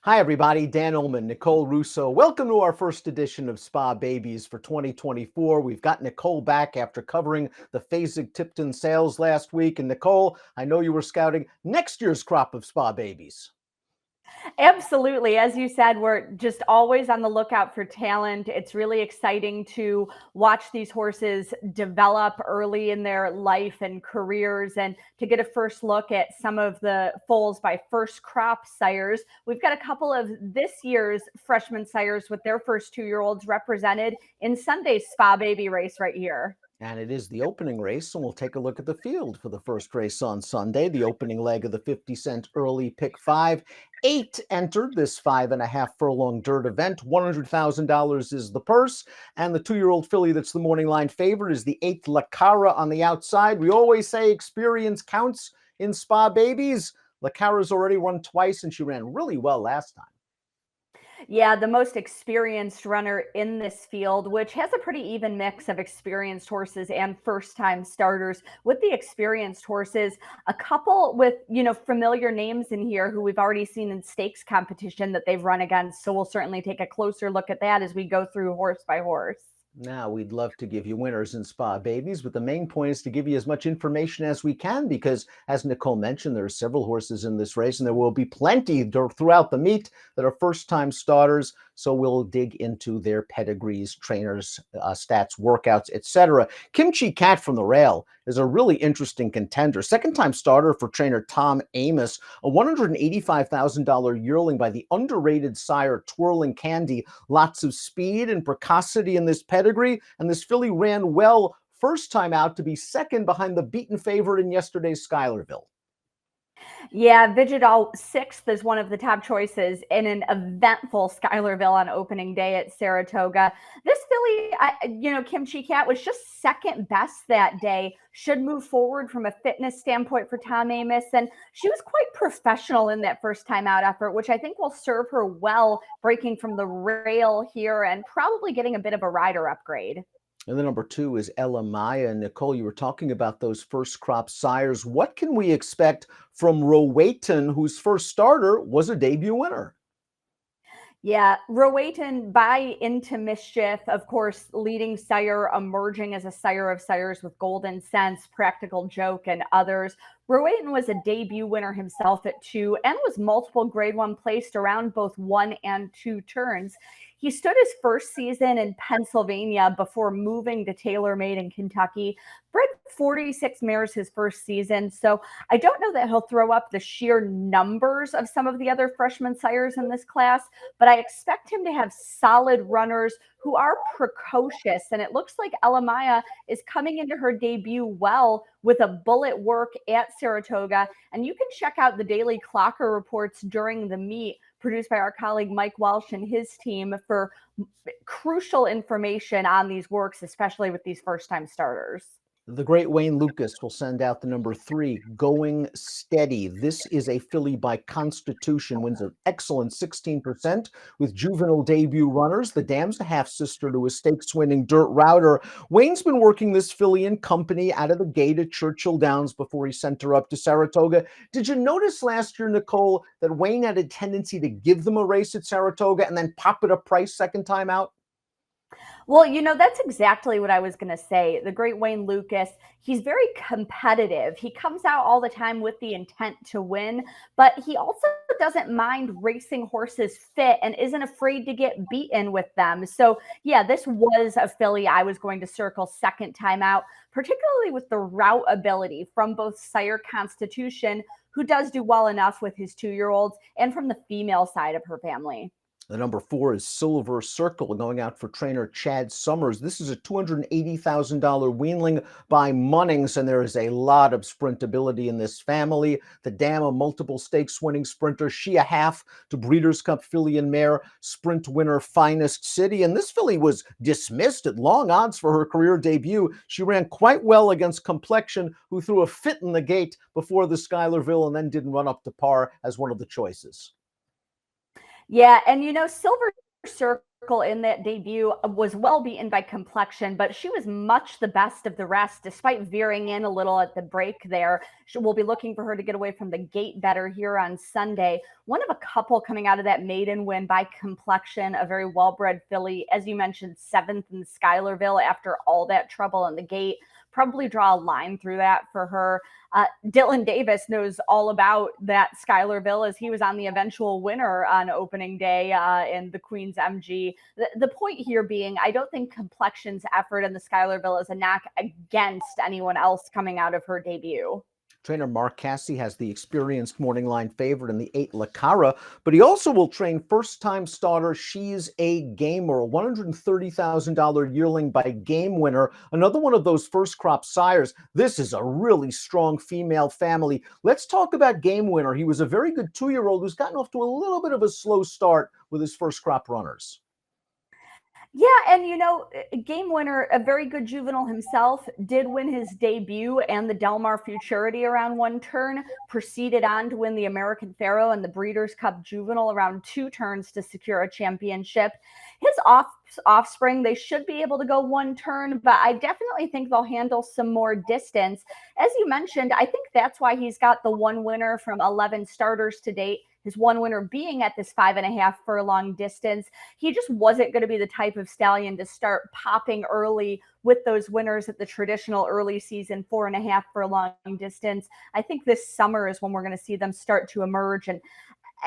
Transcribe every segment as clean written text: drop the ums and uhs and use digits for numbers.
Hi, everybody. Dan Illman, Nicole Russo. Welcome to our first edition of Spa Babies for 2024. We've got Nicole back after covering the Fasig-Tipton sales last week. And Nicole, I know you were scouting next year's crop of Spa Babies. Absolutely. As you said, we're just always on the lookout for talent. It's really exciting to watch these horses develop early in their life and careers and to get a first look at some of the foals by first crop sires. We've got a couple of this year's freshman sires with their first 2-year-olds represented in Sunday's Spa Baby race right here. And it is the opening race, and we'll take a look at the field for the first race on Sunday, the opening leg of the 50-cent early pick 5. 8 entered this 5.5 furlong dirt event. $100,000 is the purse, and the 2-year-old filly that's the morning line favorite is the 8th Lara on the outside. We always say experience counts in Spa Babies. Lacara's already run twice, and she ran really well last time. Yeah, the most experienced runner in this field, which has a pretty even mix of experienced horses and first-time starters. With the experienced horses, a couple with, familiar names in here who we've already seen in stakes competition that they've run against. So we'll certainly take a closer look at that as we go through horse by horse. Now, we'd love to give you winners in Spa Babies, but the main point is to give you as much information as we can because, as Nicole mentioned, there are several horses in this race, and there will be plenty throughout the meet that are first-time starters, so we'll dig into their pedigrees, trainers, stats, workouts, etc. Kimchi Cat from the Rail is a really interesting contender. Second-time starter for trainer Tom Amos, a $185,000 yearling by the underrated sire Twirling Candy. Lots of speed and precocity in this pedigree, and this filly ran well first time out to be second behind the beaten favorite in yesterday's Schuylerville. Yeah, Vigidal 6th is one of the top choices in an eventful Schuylerville on opening day at Saratoga. This filly, Kimchi Cat was just second best that day, should move forward from a fitness standpoint for Tom Amos. And she was quite professional in that first time out effort, which I think will serve her well breaking from the rail here and probably getting a bit of a rider upgrade. And the number 2 is Ela Nicole. Nicole, you were talking about those first crop sires. What can we expect from Rowayton, whose first starter was a debut winner? Yeah, Rowayton by Into Mischief, of course, leading sire, emerging as a sire of sires with Golden Sense, Practical Joke, and others. Rowayton was a debut winner himself at 2 and was multiple grade 1 placed around both 1 and 2 turns. He stood his first season in Pennsylvania before moving to TaylorMade in Kentucky. Bred 46 mares his first season, so I don't know that he'll throw up the sheer numbers of some of the other freshman sires in this class, but I expect him to have solid runners who are precocious. And it looks like Ela is coming into her debut well with a bullet work at Saratoga. And you can check out the daily clocker reports during the meet produced by our colleague Mike Welsh and his team for crucial information on these works, especially with these first-time starters. The great Wayne Lucas will send out the number 3, Going Steady. This is a filly by Constitution, wins an excellent 16% with juvenile debut runners. The dam's a half-sister to a stakes-winning Dirt Router. Wayne's been working this filly in company out of the gate at Churchill Downs before he sent her up to Saratoga. Did you notice last year, Nicole, that Wayne had a tendency to give them a race at Saratoga and then pop it a price second time out? Well, that's exactly what I was going to say. The great Wayne Lucas, he's very competitive. He comes out all the time with the intent to win, but he also doesn't mind racing horses fit and isn't afraid to get beaten with them. So, yeah, this was a filly I was going to circle second time out, particularly with the route ability from both sire Constitution, who does do well enough with his 2-year-olds, and from the female side of her family. The number 4 is Silver Circle, going out for trainer Chad Summers. This is a $280,000 weanling by Munnings, and there is a lot of sprintability in this family. The dam, a multiple stakes winning sprinter. She a half to Breeders' Cup filly and mare sprint winner Finest City. And this filly was dismissed at long odds for her career debut. She ran quite well against Complexion, who threw a fit in the gate before the Schuylerville and then didn't run up to par as one of the choices. Yeah, and Silver Circle in that debut, was well beaten by complexion, but she was much the best of the rest, despite veering in a little at the break there. We'll be looking for her to get away from the gate better here on Sunday. One of a couple coming out of that maiden win by complexion, a very well-bred filly, as you mentioned, 7th in Schuylerville after all that trouble in the gate. Probably draw a line through that for her. Dylan Davis knows all about that Schuylerville, as he was on the eventual winner on opening day in the Queen's MG. The point here being, I don't think Complexion's effort in the Schuylerville is a knock against anyone else coming out of her debut. Trainer Mark Casse has the experienced morning line favorite in the 8 Lara, but he also will train first-time starter She's a Gamer, a $130,000 yearling by Game Winner, another one of those first-crop sires. This is a really strong female family. Let's talk about Game Winner. He was a very good 2-year-old who's gotten off to a little bit of a slow start with his first-crop runners. Yeah, and Game Winner, a very good juvenile himself, did win his debut and the Del Mar Futurity around 1 turn, proceeded on to win the American Pharoah and the Breeders' Cup Juvenile around 2 turns to secure a championship. His offspring, they should be able to go 1 turn, but I definitely think they'll handle some more distance. As you mentioned, I think that's why he's got the 1 winner from 11 starters to date. His 1 winner being at this 5.5 furlong distance. He just wasn't going to be the type of stallion to start popping early with those winners at the traditional early season 4.5 furlong distance. I think this summer is when we're going to see them start to emerge. And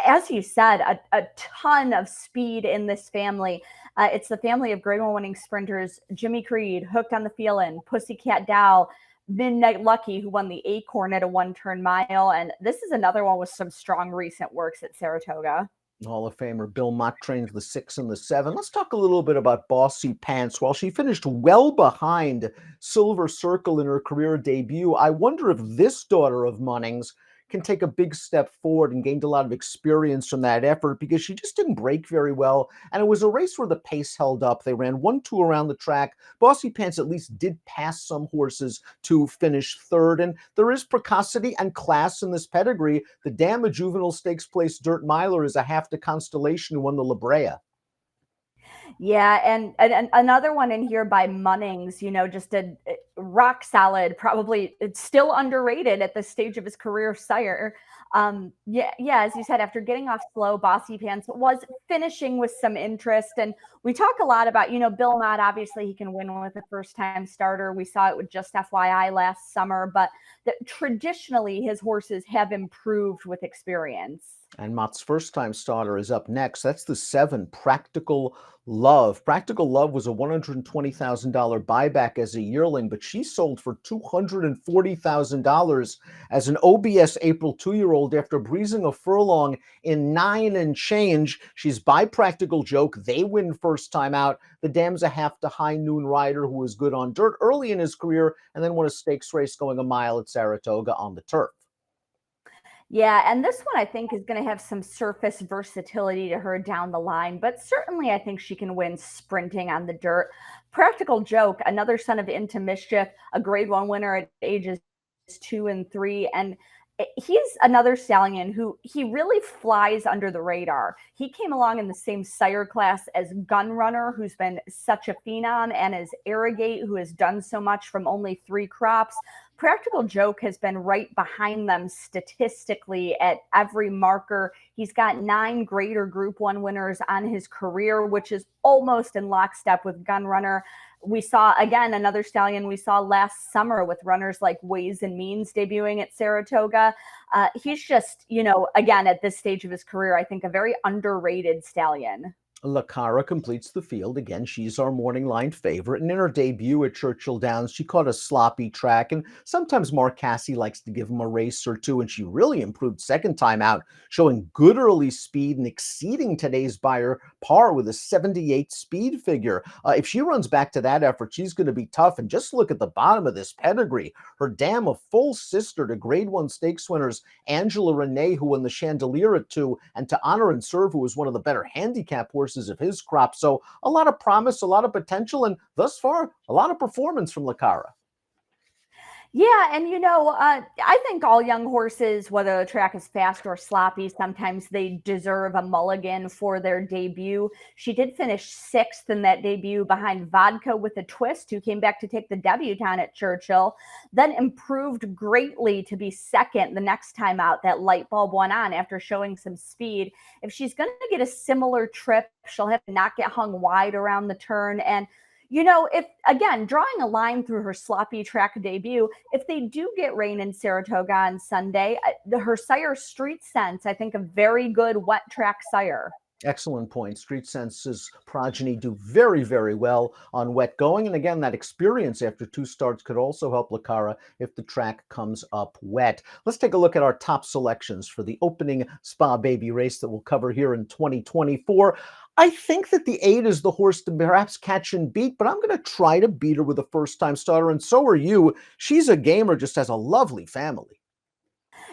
as you said, a ton of speed in this family. It's the family of Grade 1 winning sprinters, Jimmy Creed, Hooked on the Feelin', Pussycat Dow, Midnight Lucky, who won the Acorn at a 1-turn mile. And this is another one with some strong recent works at Saratoga. Hall of Famer Bill Mott trains the 6 and the 7. Let's talk a little bit about Bossy Pants. While she finished well behind Silver Circle in her career debut, I wonder if this daughter of Munnings can take a big step forward and gained a lot of experience from that effort, because she just didn't break very well. And it was a race where the pace held up. They ran 1-2 around the track. Bossy Pants at least did pass some horses to finish 3rd. And there is precocity and class in this pedigree. The Dam, a juvenile stakes place dirt miler, is a half to Constellation who won the La Brea. Yeah, and another one in here by Munnings, just a rock solid, probably it's still underrated at this stage of his career, sire. Yeah, as you said, after getting off slow, Bossy Pants was finishing with some interest. And we talk a lot about, Bill Mott, obviously he can win with a first-time starter. We saw it with Just FYI last summer, but traditionally his horses have improved with experience. And Mott's first-time starter is up next. That's the 7, Practical Love. Practical Love was a $120,000 buyback as a yearling, but she sold for $240,000 as an OBS April 2-year-old after breezing a furlong in 9 and change. She's by Practical Joke. They win first time out. The Dam's a half to High Noon rider who was good on dirt early in his career and then won a stakes race going a mile at Saratoga on the turf. Yeah, and this one I think is going to have some surface versatility to her down the line, but certainly I think she can win sprinting on the dirt. Practical Joke, another son of Into Mischief, a Grade 1 winner at ages 2 and 3, and he's another stallion who he really flies under the radar. He came along in the same sire class as Gun Runner, who's been such a phenom, and as Arrogate, who has done so much from only 3 crops. Practical Joke has been right behind them statistically at every marker. He's got 9 greater Group 1 winners on his career, which is almost in lockstep with Gun Runner. We saw, again, another stallion we saw last summer with runners like Ways and Means debuting at Saratoga. He's just, again, at this stage of his career, I think a very underrated stallion. Lara completes the field. Again, she's our morning line favorite. And in her debut at Churchill Downs, she caught a sloppy track. And sometimes Mark Casse likes to give him a race or two. And she really improved second time out, showing good early speed and exceeding today's buyer par with a 78 speed figure. If she runs back to that effort, she's going to be tough. And just look at the bottom of this pedigree. Her Dam, a full sister to Grade 1 stakes winners Angela Renee, who won the Chandelier at 2, and to Honor and Serve, who was one of the better handicap horses of his crop. So a lot of promise, a lot of potential, and thus far, a lot of performance from Lara. Yeah, and I think all young horses, whether the track is fast or sloppy, sometimes they deserve a mulligan for their debut. She did finish sixth in that debut behind Vodka with a Twist, who came back to take the debutante at Churchill, then improved greatly to be second the next time out. That light bulb went on after showing some speed. If she's going to get a similar trip, she'll have to not get hung wide around the turn. And if again, drawing a line through her sloppy track debut, if they do get rain in Saratoga on Sunday, her sire Street Sense, I think a very good wet track sire. Excellent point. Street Sense's progeny do very, very well on wet going. And again, that experience after two starts could also help Lara if the track comes up wet. Let's take a look at our top selections for the opening Spa Baby race that we'll cover here in 2024. I think that the 8 is the horse to perhaps catch and beat, but I'm going to try to beat her with a first-time starter, and so are you. She's a gamer, just has a lovely family.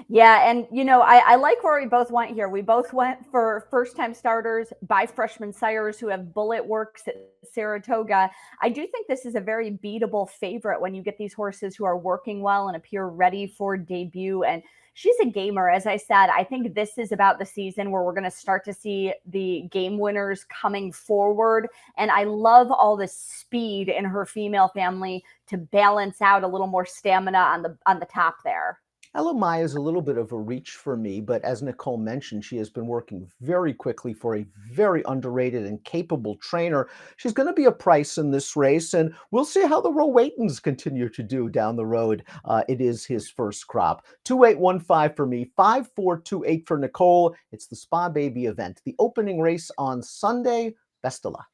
Yeah, and I like where we both went here. We both went for first-time starters by freshman sires who have bullet works at Saratoga. I do think this is a very beatable favorite when you get these horses who are working well and appear ready for debut. And she's a gamer, as I said. I think this is about the season where we're going to start to see the game winners coming forward. And I love all the speed in her female family to balance out a little more stamina on the top there. Ela is a little bit of a reach for me, but as Nicole mentioned, she has been working very quickly for a very underrated and capable trainer. She's going to be a price in this race, and we'll see how the Rowaitons continue to do down the road. It is his first crop. 2815 for me, 5428 for Nicole. It's the Spa Baby event, the opening race on Sunday. Best of luck.